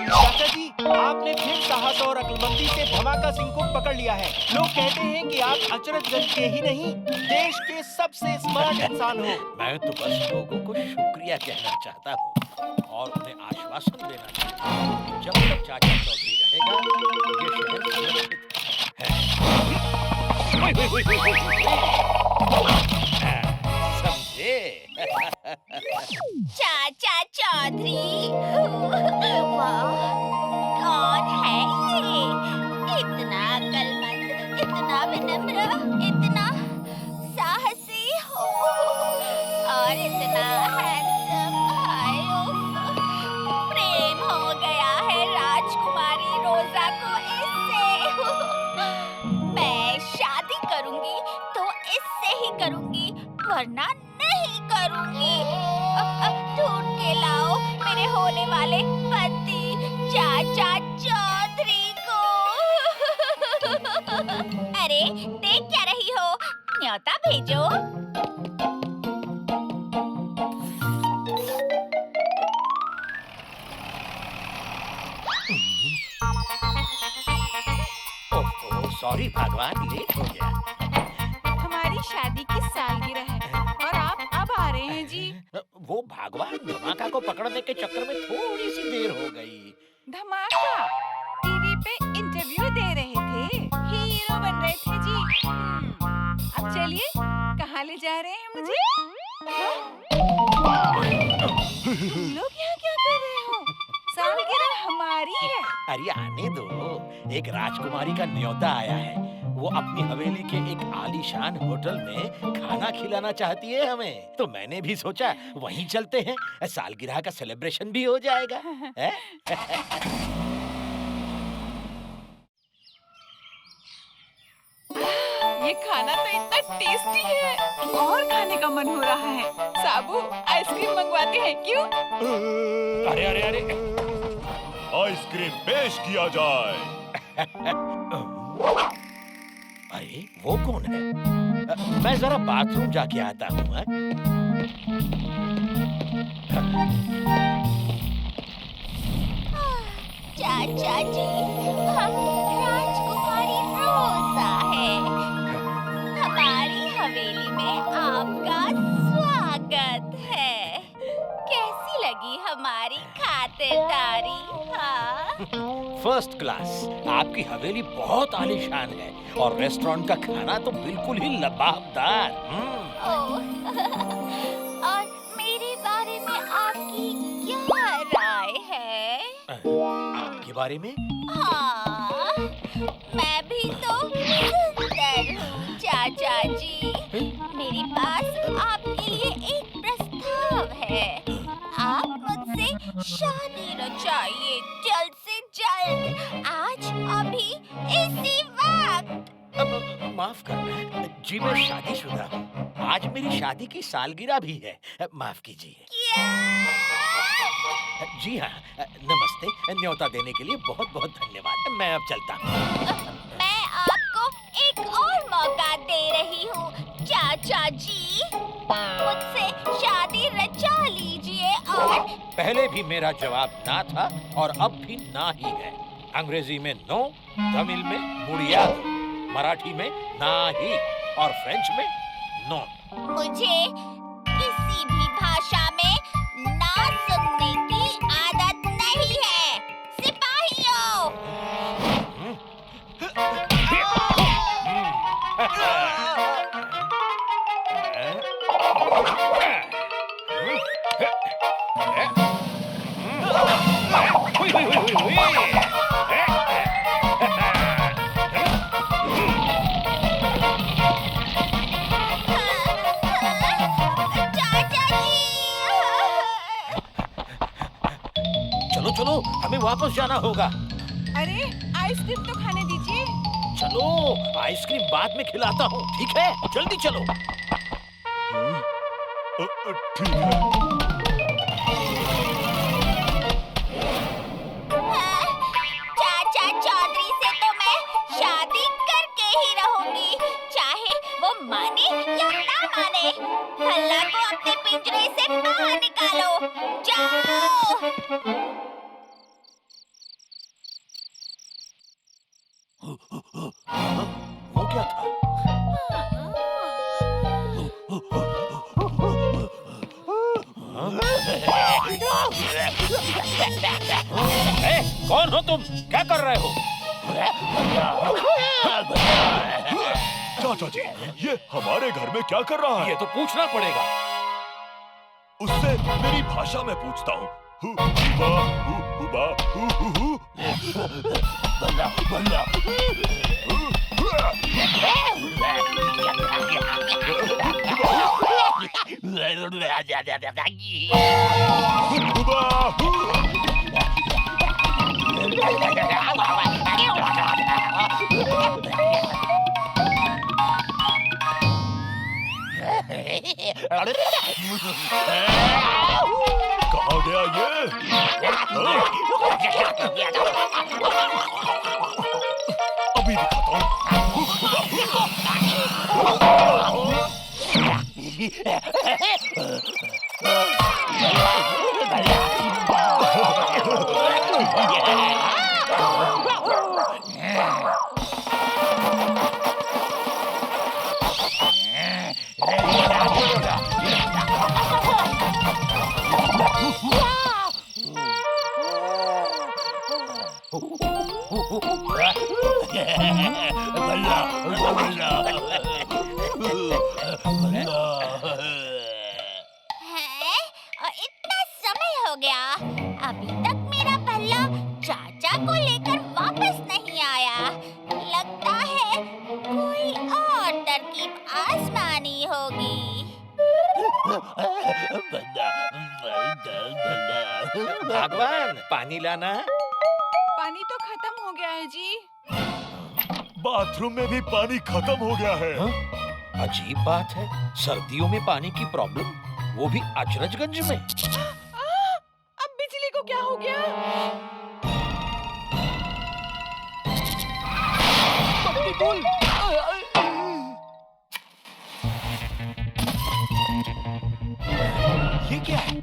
चाचा जी, आपने फिर साहस और अक्लमंदी से धमाका सिंह को पकड़ लिया है। लोग कहते हैं कि आप अचरजगंज के ही नहीं, देश के सबसे स्मार्ट इंसान हो। मैं तो बस लोगों को शुक्रिया कहना चाहता हूँ और उन्हें आश्वासन देना चाहता हूँ कि जब तक चाचा चौधरी रहेगा, ये शहर सुरक्षित है। समझे? चाचा चौधरी, वाह, कौन है ये? इतना अक्लमंद, इतना विनम्र, इतना साहसी हो और इतना हैंडसम। हाय उफ, प्रेम हो गया है राजकुमारी रोजा को इससे। मैं शादी करूंगी तो इससे ही करूंगी, वरना नहीं करूंगी। अब ढूंढ के लाओ मेरे होने वाले पति चाचा चौधरी को। अरे देख क्या रही हो, न्योता भेजो। ओह, सॉरी भगवान, लेट हो गया। हमारी शादी की सालगिरह है और आप अब आ रहे हैं जी। वो भगवान धमाका को पकड़ने के चक्कर में थोड़ी सी देर हो गई। धमाका टीवी पे इंटरव्यू दे रहे थे, हीरो बन रहे थे जी। अब चलिए, कहाँ ले जा रहे हैं मुझे? तुम लोग यहाँ क्या कर रहे हो? सालगिरह हमारी है। अरे आने दो, एक राजकुमारी का न्योता आया है। वो अपनी हवेली के एक आलीशान होटल में खाना खिलाना चाहती है हमें, तो मैंने भी सोचा वहीं चलते हैं, सालगिरह का सेलिब्रेशन भी हो जाएगा। ये खाना तो इतना टेस्टी है, और खाने का मन हो रहा है। साबू, आइसक्रीम मंगवाते हैं क्यों? अरे अरे अरे, आइसक्रीम पेश किया जाए। अरे वो कौन है? मैं जरा बाथरूम जाके आता हूँ। चाचा जी, हम राजकुमारी रोजा है। हमारी हवेली में आपका स्वागत है। कैसी लगी हमारी खातिरदारी? हाँ? First class. आपकी हवेली बहुत आलीशान है और रेस्टोरेंट का खाना तो बिल्कुल ही लबाबदार। ओह, और मेरे बारे में आपकी क्या राय है? आपके बारे में? हाँ, मैं भी तो सुंदर हूँ चाचा जी। मेरे पास आपके लिए एक प्रस्ताव है। आप मुझसे शादी रचाइए जल्द से जल्द, आज अभी इसी वक्त। माफ करना जी, मैं शादीशुदा हूँ। आज मेरी शादी की सालगिरह भी है, माफ कीजिए। क्या? जी हाँ, नमस्ते। न्योता देने के लिए बहुत बहुत धन्यवाद। मैं अब चलता हूँ। मैं आपको एक और मौका दे रही हूँ चाचा जी। मुझसे शादी रचा लीजिए। और पहले भी मेरा जवाब ना था और अब भी ना ही है। अंग्रेजी में नो, तमिल में मुड़ियादो, मराठी में ना ही और फ्रेंच में नो। मुझे किसी भी भाषा में ना सुनने की आदत नहीं है। सिपाहियों! चलो चलो, हमें वापस जाना होगा। अरे आइसक्रीम तो खाने दीजिए। चलो, आइसक्रीम बाद में खिलाता हूँ, ठीक है? जल्दी चलो। ठीक है। चाचा चौधरी से तो मैं शादी करके ही रहूंगी, चाहे वो माने या ना माने। पिंजरे से बाहर निकालो। जाओ। वो क्या था? कौन हो तुम? क्या कर रहे हो? चाचा जी, ये हमारे घर में क्या कर रहा है? ये तो पूछना पड़ेगा। उससे मेरी भाषा में पूछता हूँ। हु बा हु बा हु हु। बल्ला बल्ला। कहाँ गया ये? अभी दिखाता हैं? और इतना समय हो गया, अभी तक मेरा भल्ला चाचा को लेकर वापस नहीं आया। लगता है कोई और तरकीब आजमानी होगी। भगवान, पानी लाना। पानी तो खत्म हो गया है जी। बाथरूम में भी पानी खत्म हो गया है। हाँ? अजीब बात है, सर्दियों में पानी की प्रॉब्लम, वो भी अचरजगंज में। अब बिजली को क्या हो गया? ये क्या है?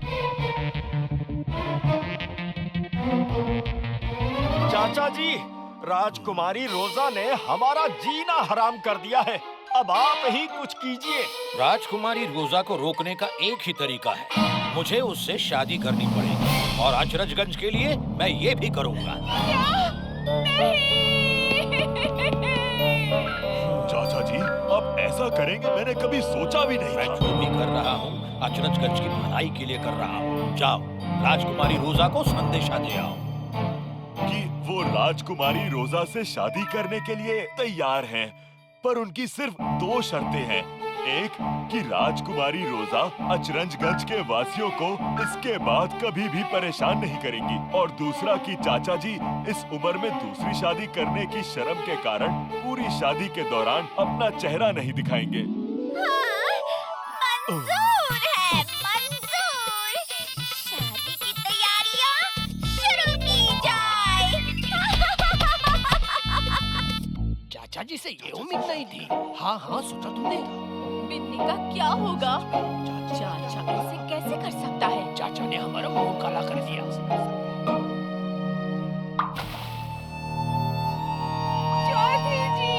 चाचा जी, राजकुमारी रोजा ने हमारा जीना हराम कर दिया है। अब आप ही कुछ कीजिए। राजकुमारी रोजा को रोकने का एक ही तरीका है, मुझे उससे शादी करनी पड़ेगी और अचरजगंज के लिए मैं ये भी करूँगा। चाचा जी, आप ऐसा करेंगे मैंने कभी सोचा भी नहीं मैं था। जो भी कर रहा हूँ अचरजगंज की भलाई के लिए कर रहा हूँ। जाओ, राजकुमारी रोजा को संदेशा दे आओ कि वो राजकुमारी रोजा से शादी करने के लिए तैयार हैं, पर उनकी सिर्फ 2 शर्तें हैं। एक कि राजकुमारी रोजा अचरजगंज के वासियों को इसके बाद कभी भी परेशान नहीं करेंगी, और दूसरा कि चाचा जी इस उम्र में दूसरी शादी करने की शर्म के कारण पूरी शादी के दौरान अपना चेहरा नहीं दिखाएंगे। हाँ, मंजूर है, मंजूर। शादी की तैयारियां शुरू की जाए। चाचा जी से ये उम्मीद नहीं थी। हाँ हाँ, सोचा तुमने। बिन्नी का क्या होगा? चाचा ऐसे कैसे कर सकता है? चाचा ने हमारा मुंह काला कर दिया। चौधरी जी।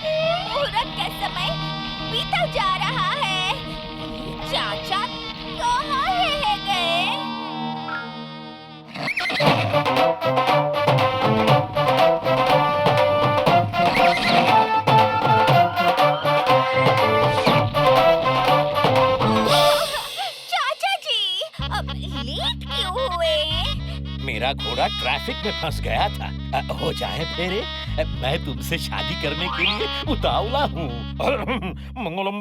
मुहूर्त का समय बीता जा रहा है। चाचा कहाँ रह गए? चाचा जी, अब लेट क्यों हुए? मेरा घोड़ा ट्रैफिक में फंस गया था। हो जाए फेरे, मैं तुमसे शादी करने के लिए उतावला हूँ। मंगलम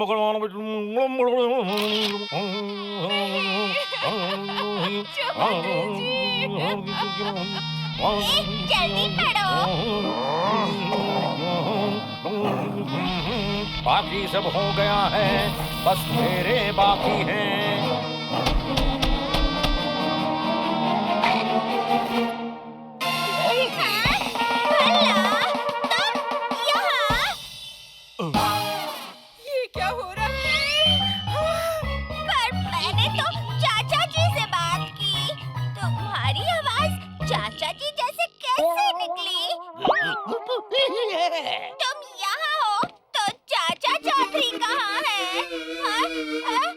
जल्दी पढ़ो। बाकी सब हो गया है, बस मेरे बाकी हैं। ये क्या हो रहा है? पर मैंने तो चाचा जी से बात की। तुम्हारी आवाज चाचा जी जैसे कैसे निकली? तुम यहाँ हो तो चाचा चौधरी कहाँ हैं? हाँ?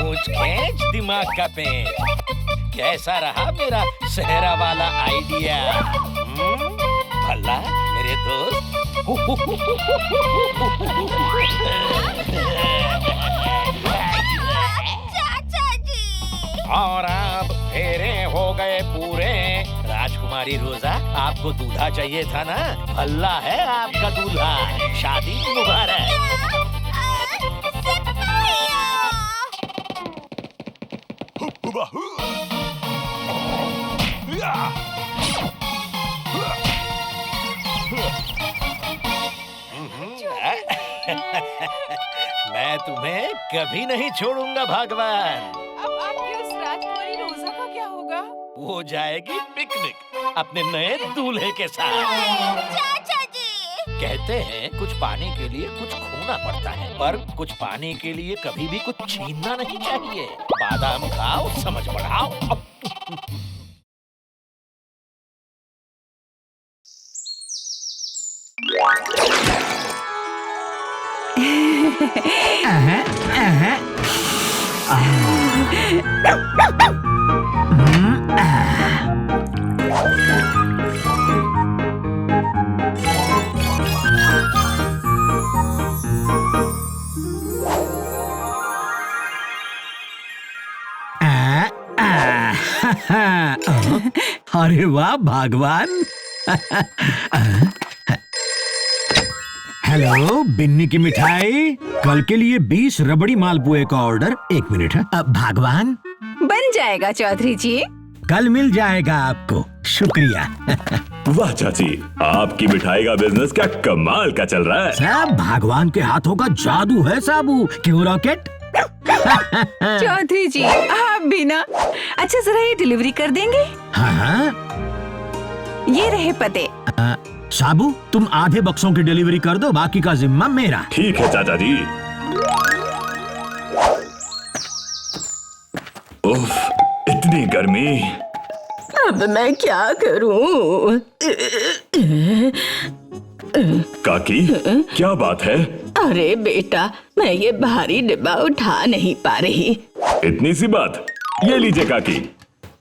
मूछ खींच दिमाग का पेंच। कैसा रहा मेरा सेहरा वाला आइडिया? भला मेरे दोस्त। चाचा जी। और अब फेरे हो गए पूरे। राजकुमारी रोजा, आपको दूल्हा चाहिए था ना? भल्ला है आपका दूल्हा। शादी मुबारक। मैं तुम्हें कभी नहीं छोड़ूंगा भगवान। अब आपकी उस राजकुमारी रोजा का क्या होगा? वो जाएगी पिकनिक अपने नए दूल्हे के साथ। चाचा जी। कहते हैं कुछ पाने के लिए कुछ खोना पड़ता है, पर कुछ पाने के लिए कभी भी कुछ छीनना नहीं चाहिए। बादाम खाओ, समझ बढ़ाओ। अरे वाह भगवान। हेलो, बिन्नी की मिठाई। कल के लिए 20 रबड़ी मालपुए का ऑर्डर। 1 मिनट है। भगवान, बन जाएगा चौधरी जी। कल मिल जाएगा आपको। शुक्रिया। वाह चाची, आपकी मिठाई का बिजनेस क्या कमाल का चल रहा है। सब भगवान के हाथों का जादू है साबू। क्यों रॉकेट? चौधरी जी आप भी ना। अच्छा जरा ये डिलीवरी कर देंगे? हाँ। ये रहे पते। साबू, तुम आधे बक्सों की डिलीवरी कर दो, बाकी का जिम्मा मेरा। ठीक है चाचा जी। उफ, इतनी गर्मी। अब मैं क्या करूं? काकी, क्या बात है? अरे बेटा, मैं ये भारी डिब्बा उठा नहीं पा रही। इतनी सी बात। ये लीजिए काकी।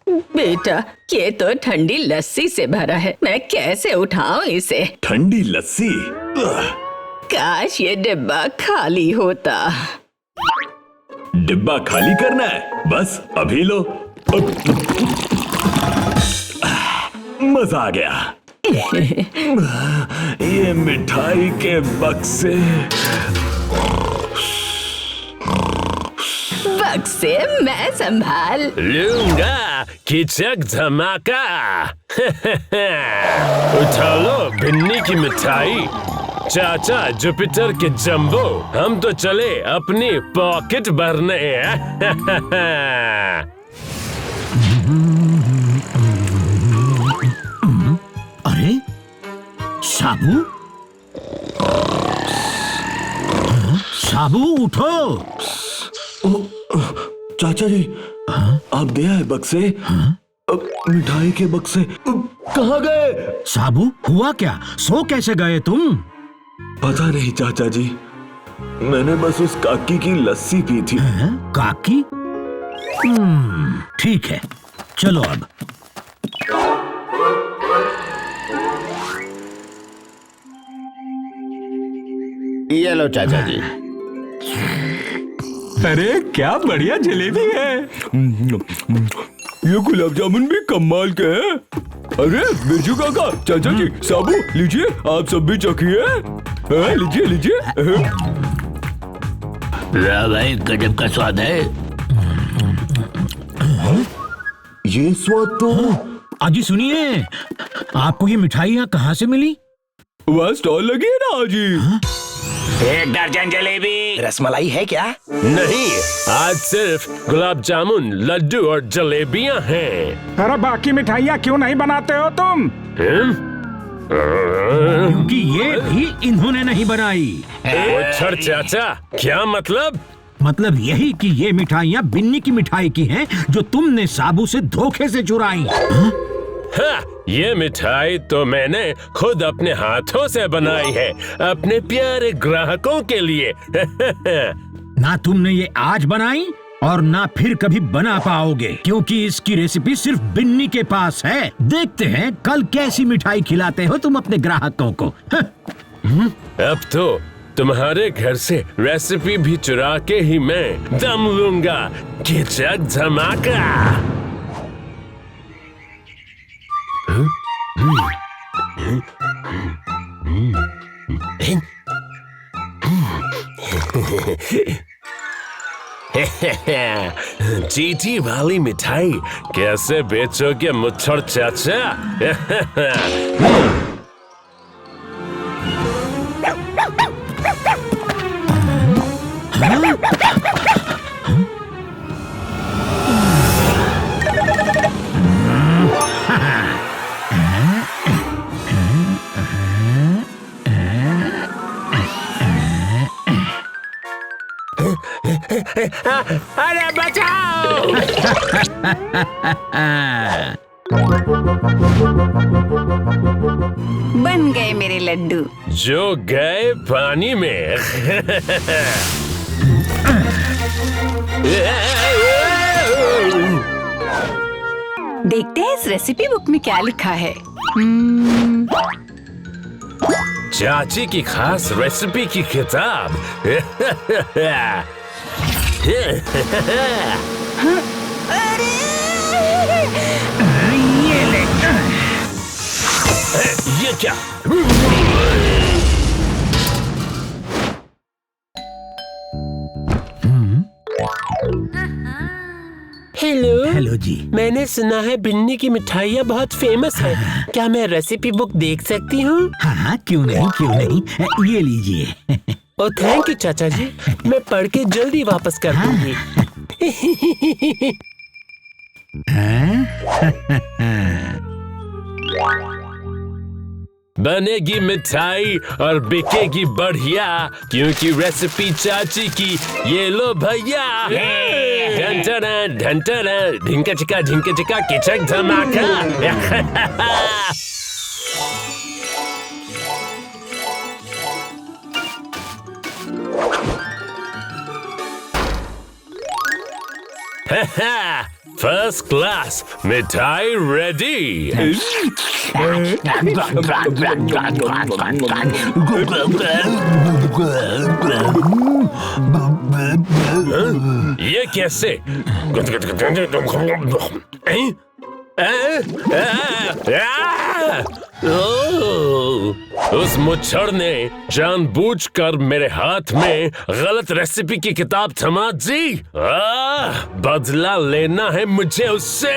बेटा, ये तो ठंडी लस्सी से भरा है, मैं कैसे उठाऊं इसे? ठंडी लस्सी? काश ये डिब्बा खाली होता। डिब्बा खाली करना है? बस अभी लो। मजा आ गया। ये मिठाई के बक्से। बक्से मैं संभाल लूंगा। किचक धमाका। उठा लो बिन्नी की मिठाई। चाचा जुपिटर के जंबो, हम तो चले अपनी पॉकेट भरने। अरे साबू, साबू उठो। चाचा जी, आप दे आए बक्से? मिठाई के बक्से कहाँ गए? साबू, हुआ क्या? सो कैसे गए तुम? पता नहीं चाचा जी, मैंने बस उस काकी की लस्सी पी थी। काकी? ठीक है, चलो अब। ये लो चाचा जी। अरे क्या बढ़िया जलेबी है। ये गुलाब जामुन भी कमाल के हैं। अरे बिरजू काका, चाचा जी, साबू लीजिए, आप सब भी चखिए। लीजिए लीजिए। भाई गजब का स्वाद है। ये स्वाद तो। अजी सुनिए, आपको ये मिठाई यहाँ कहाँ से मिली? वहाँ स्टॉल लगी है ना आज ही। 1 दर्जन जलेबी। रसमलाई है क्या? नहीं, आज सिर्फ गुलाब जामुन, लड्डू और जलेबियाँ हैं। अरे बाकी मिठाइयाँ क्यों नहीं बनाते हो तुम? क्योंकि ये भी इन्होंने नहीं बनाई। मुच्छर चाचा, क्या मतलब? मतलब यही कि ये मिठाइयाँ बिन्नी की मिठाई की हैं, जो तुमने साबू से धोखे से चुराई। हाँ, ये मिठाई तो मैंने खुद अपने हाथों से बनाई है, अपने प्यारे ग्राहकों के लिए। ना तुमने ये आज बनाई और ना फिर कभी बना पाओगे, क्योंकि इसकी रेसिपी सिर्फ बिन्नी के पास है। देखते हैं कल कैसी मिठाई खिलाते हो तुम अपने ग्राहकों को। अब तो तुम्हारे घर से रेसिपी भी चुरा के ही मैं दम लूंगा। किचक धमाका। चीटी वाली मिठाई कैसे बेचोगे मुच्छर चाचा? अरे बचाओ! बन गए मेरे लड्डू। जो गए पानी में। देखते हैं इस रेसिपी बुक में क्या लिखा है। चाची की खास रेसिपी की किताब। ये क्या? हेलो जी। मैंने सुना है बिन्नी की मिठाइयाँ बहुत फेमस है। क्या मैं रेसिपी बुक देख सकती हूँ? हाँ, क्यों नहीं। ये लीजिए। ओ थैंक यू चाचा जी, मैं पढ़ के जल्दी वापस कर दूंगी। बनेगी मिठाई और बिकेगी बढ़िया, क्योंकि रेसिपी चाची की। ये लो भैया। ढंटरा ढंटरा ढिंका चिका किचक धमाका। फर्स्ट क्लास मिठाई रेडी। ये कैसे? उस मुच्छर ने जानबूझकर मेरे हाथ में गलत रेसिपी की किताब थमा दी। बदला लेना है मुझे उससे।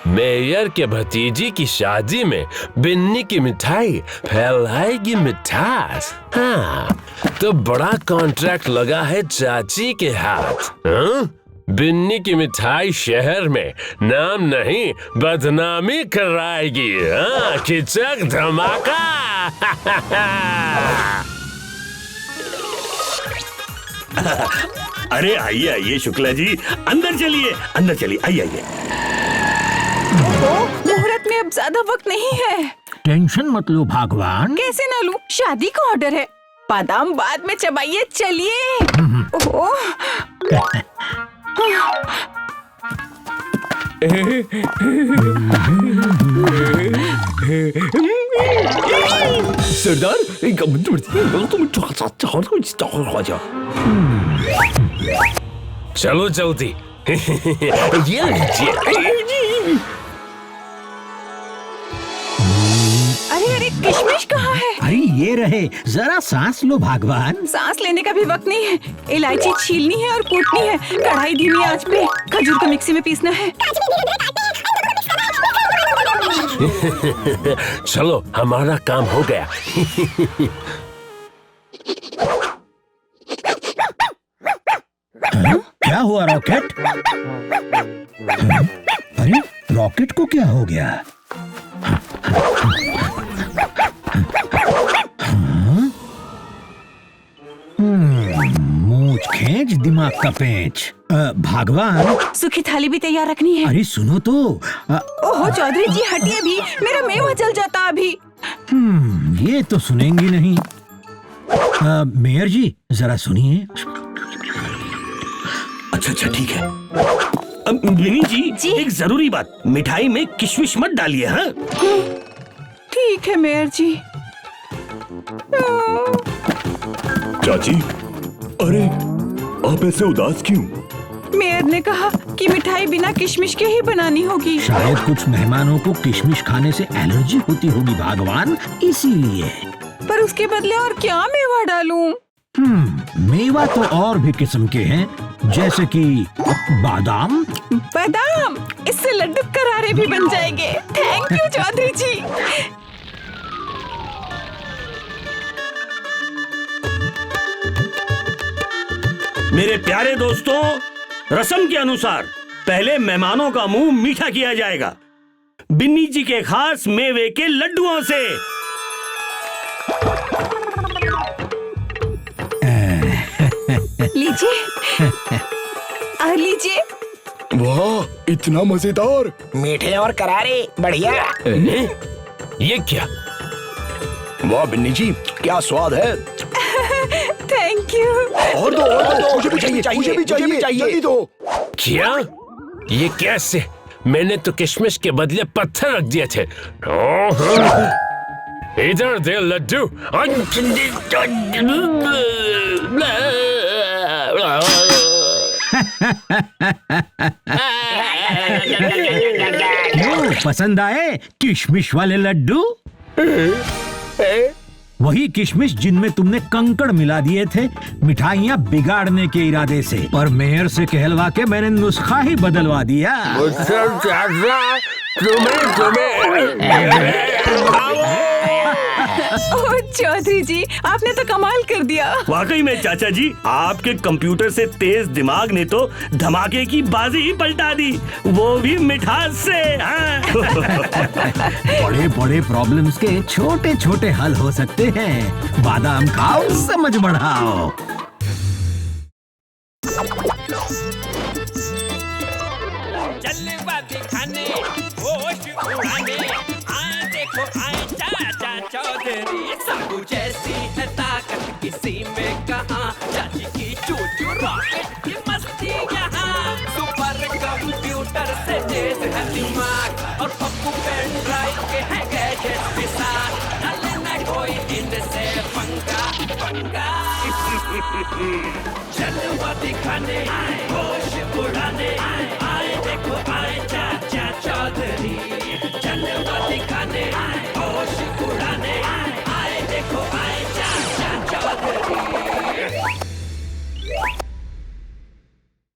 मेयर के भतीजी की शादी में बिन्नी की मिठाई फैलाएगी मिठास। हाँ, तो बड़ा कॉन्ट्रैक्ट लगा है चाची के हाथ। बिन्नी की मिठाई शहर में नाम नहीं बदनामी कराएगी। किचक धमाका। अरे आइए आइए शुक्ला जी, अंदर चलिए आइए। मुहूर्त में अब ज्यादा वक्त नहीं है। टेंशन मत लो भगवान। कैसे ना लूं? शादी का ऑर्डर है। बादाम बाद में चबाइए, चलिए। सरदार, चलो जल्दी। ये लीजिए। अरे किशमिश कहाँ है? अरे ये रहे, जरा सांस लो भगवान। सांस लेने का भी वक्त नहीं है। इलायची छीलनी है और कूटनी है। कढ़ाई धीमी आंच पे। खजूर को मिक्सी में पीसना है। चलो हमारा काम हो गया। क्या हुआ रॉकेट? अरे रॉकेट को क्या हो गया? मूंछ खींच दिमाग का पेंच। भगवान, सूखी थाली भी तैयार रखनी है। अरे सुनो तो। ओहो चौधरी जी हटिए भी, मेरा मेवा जल जाता अभी। ये तो सुनेंगी नहीं। मेयर जी जरा सुनिए। अच्छा ठीक है। बिन्नी जी, एक जरूरी बात, मिठाई में किशमिश मत डालिए। हाँ ठीक है मेयर जी। चाची, अरे आप ऐसे उदास क्यों? मेयर ने कहा कि मिठाई बिना किशमिश के ही बनानी होगी। शायद कुछ मेहमानों को किशमिश खाने से एलर्जी होती होगी भगवान, इसीलिए। पर उसके बदले और क्या मेवा डालूं? मेवा तो और भी किस्म के हैं, जैसे कि बादाम। बादाम, इससे लड्डू करारे भी बन जाएंगे। थैंक यू चौधरी जी। मेरे प्यारे दोस्तों, रस्म के अनुसार पहले मेहमानों का मुंह मीठा किया जाएगा बिन्नी जी के खास मेवे के लड्डुओं से। लीजिए और लीजिए। वाह, इतना मजेदार, मीठे और करारे, बढ़िया। ये क्या? वाह बिन्नी जी, क्या स्वाद है। Thank you. और दो, मुझे भी चाहिए, मुझे भी चाहिए, जल्दी दो। क्या? ये कैसे? मैंने तो किशमिश के बदले पत्थर रख दिए थे। इधर दे लड्डू। क्यों, पसंद आए किशमिश वाले लड्डू? वही किशमिश जिनमें तुमने कंकड़ मिला दिए थे मिठाइयाँ बिगाड़ने के इरादे से, और मेयर से कहलवा के मैंने नुस्खा ही बदलवा दिया। ओह चौधरी जी, आपने तो कमाल कर दिया। वाकई में चाचा जी, आपके कंप्यूटर से तेज दिमाग ने तो धमाके की बाजी ही पलटा दी, वो भी मिठास से। बड़े बड़े प्रॉब्लम्स के छोटे छोटे हल हो सकते हैं। बादाम खाओ, समझ बढ़ाओ। जलवा दिखाने, होश उड़ाने, आए देखो आए चाचा चौधरी। सबू जैसी है ताकत किसी में कहाँ, चाची की चूचू रॉकेट की मस्ती यहाँ। सुपर कंप्यूटर से तेज है दिमाग, और पप्पू पेन ड्राइव के हैं गैजेट के साथ। न लेना कोई इनसे पंगा पंगा। जलवा दिखाने, होश उड़ाने, आए देखो आए चाचा